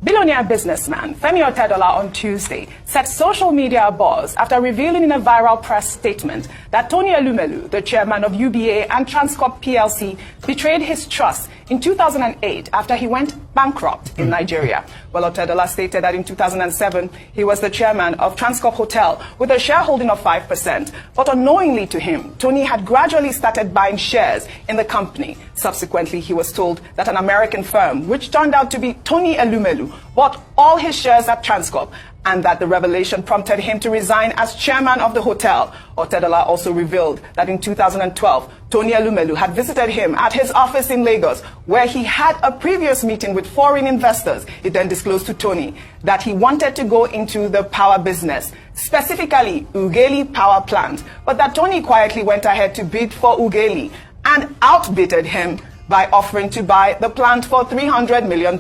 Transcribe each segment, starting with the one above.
Billionaire businessman Femi Otedola on Tuesday set social media abuzz after revealing in a viral press statement that Tony Elumelu, the chairman of UBA and Transcorp PLC, betrayed his trust in 2008 after he went bankrupt in Nigeria. Well, Otedola stated that in 2007, he was the chairman of Transcorp Hotel with a shareholding of 5%. But unknowingly to him, Tony had gradually started buying shares in the company. Subsequently, he was told that an American firm, which turned out to be Tony Elumelu, bought all his shares at Transcorp, and that the revelation prompted him to resign as chairman of the hotel. Otedola also revealed that in 2012, Tony Elumelu had visited him at his office in Lagos, where he had a previous meeting with foreign investors. He then disclosed to Tony that he wanted to go into the power business, specifically Ughelli power plant, but that Tony quietly went ahead to bid for Ughelli and outbidded him by offering to buy the plant for $300 million.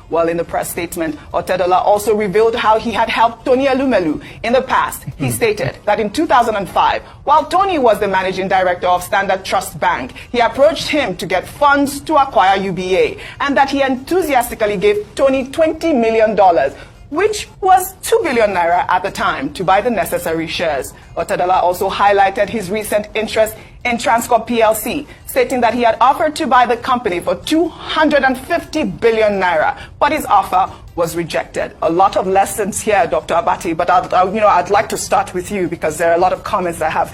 Well, in the press statement, Otedola also revealed how he had helped Tony Elumelu in the past. He stated that in 2005, while Tony was the managing director of Standard Trust Bank, he approached him to get funds to acquire UBA, and that he enthusiastically gave Tony $20 million, which was 2 billion naira at the time, to buy the necessary shares. Otedola also highlighted his recent interest in Transcorp PLC, stating that he had offered to buy the company for 250 billion naira, but his offer was rejected. A lot of lessons here, Dr. Abati, but I'd like to start with you, because there are a lot of comments that have,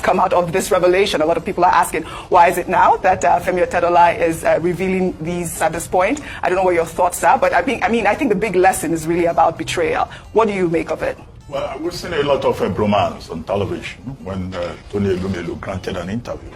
come out of this revelation. A lot of people are asking, why is it now that Femi Otedola is revealing these at this point? I don't know what your thoughts are, but I think the big lesson is really about betrayal. What do you make of it? Well, we've seen a lot of bromance on television when Tony Elumelu granted an interview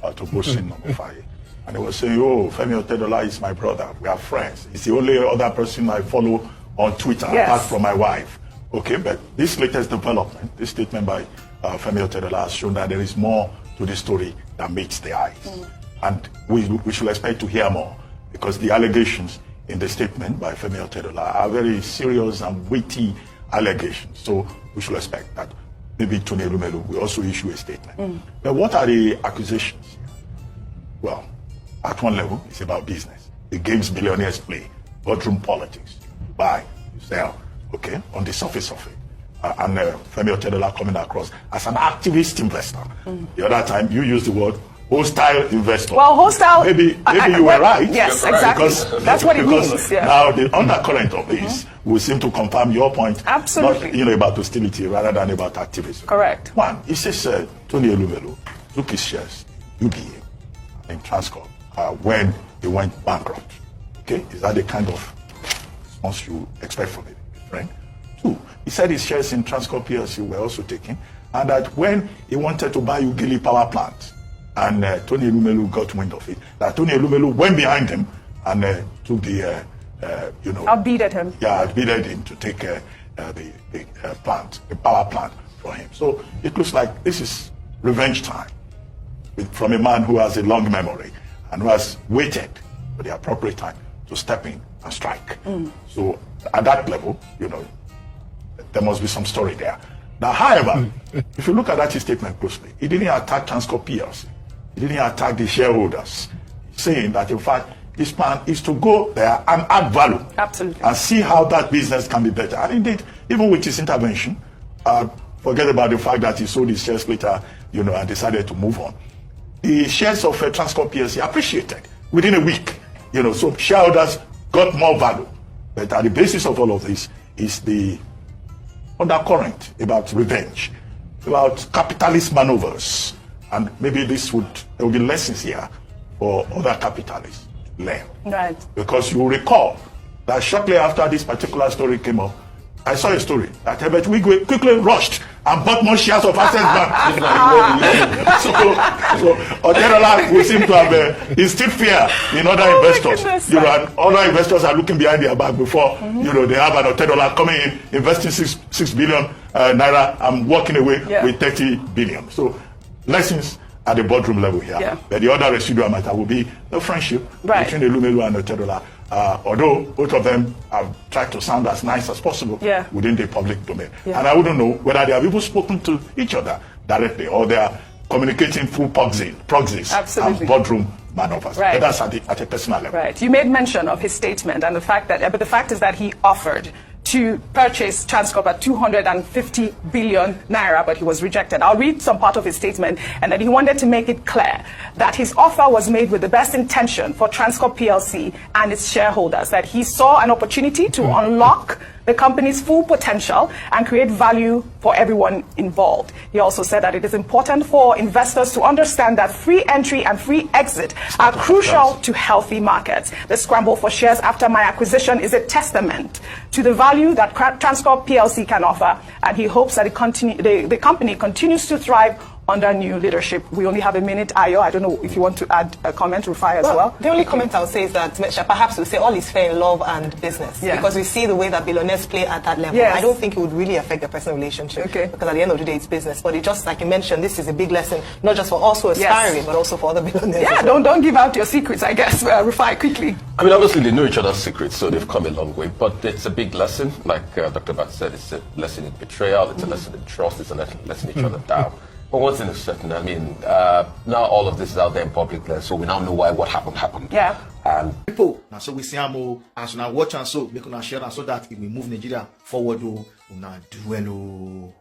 to Bosin number 5. And they were saying, oh, Femi Otedola is my brother. We are friends. He's the only other person I follow on Twitter, apart from my wife. Okay, but this latest development, this statement by Femi Otedola has shown that there is more to the story than meets the eyes. And we should expect to hear more, because the allegations in the statement by Femi Otedola are very serious and weighty allegations. So we should expect that maybe Tony Elumelu will also issue a statement. But what are the accusations? Well, at one level, it's about business. The games billionaires play, boardroom politics. You buy, you sell, okay, on the surface of it. And Femi Otedola coming across as an activist investor. The other time, you used the word hostile investor. Well, hostile... Maybe you were right. Yes, exactly. That's what it means. Yeah. Now, the undercurrent of this will seem to confirm your point. Absolutely. Not about hostility rather than about activism. Correct. One, it says Tony Elumelu took his shares, UBA, in Transcorp, when he went bankrupt. Okay? Is that the kind of response you expect from it, friend? Two, he said his shares in Transcorp PLC were also taken, and that when he wanted to buy Ughelli power plant, and Tony Elumelu got wind of it, that Tony Elumelu went behind him and took the, outbidded him. Yeah, outbidded him to take the plant, the power plant for him. So it looks like this is revenge time from a man who has a long memory and who has waited for the appropriate time to step in and strike. So at that level, there must be some story there. Now, however, if you look at that statement closely, he didn't attack Transcorp PLC. He didn't attack the shareholders, saying that, in fact, his plan is to go there and add value. Absolutely. And see how that business can be better. And indeed, even with his intervention, forget about the fact that he sold his shares later, and decided to move on. The shares of Transcorp PLC appreciated within a week. So shareholders got more value. But at the basis of all of this is the undercurrent about revenge, about capitalist maneuvers. And maybe there will be lessons here for other capitalists to learn. Right. Because you will recall that shortly after this particular story came up, I saw a story that Herbert Wigwe quickly rushed and bought more shares of Access Bank. so Otedola will seem to have instilled fear in other investors. And other investors are looking behind their back before they have an Otedola coming in, investing 6 billion naira and walking away with 30 billion. So lessons at the boardroom level here. But the other residual matter will be the friendship between Elumelu and Otedola. Although both of them have tried to sound as nice as possible within the public domain. And I wouldn't know whether they have even spoken to each other directly or they are communicating through proxies and boardroom man offers. Right. But that's at a personal level. Right. You made mention of his statement and the fact that, but the fact is that he offered to purchase Transcorp at 250 billion naira, but he was rejected. I'll read some part of his statement, and that he wanted to make it clear that his offer was made with the best intention for Transcorp PLC and its shareholders, that he saw an opportunity to unlock the company's full potential and create value for everyone involved. He also said that it is important for investors to understand that free entry and free exit are crucial to healthy markets. The scramble for shares after my acquisition is a testament to the value that Transcorp PLC can offer, and he hopes that the company continues to thrive under new leadership. We only have a minute, Ayo. I don't know if you want to add a comment, Rufai, as well. The only comment I would say is that perhaps we'll say all is fair in love and business. Yeah. Because we see the way that billionaires play at that level. Yes. I don't think it would really affect the personal relationship. Okay. Because at the end of the day, it's business. But it just, like you mentioned, this is a big lesson, not just for us who are aspiring, but also for other billionaires. Yeah, don't give out your secrets, I guess, Rufai, quickly. I mean, obviously, they know each other's secrets, so they've come a long way. But it's a big lesson. Like Dr. Bat said, it's a lesson in betrayal, it's a lesson in trust, it's a lesson in each other down. But one thing is certain, I mean, now all of this is out there in public, so we now know why what happened. Yeah. People, and so we see how as we now watch and so make us share and so that if we move Nigeria forward, we now do well.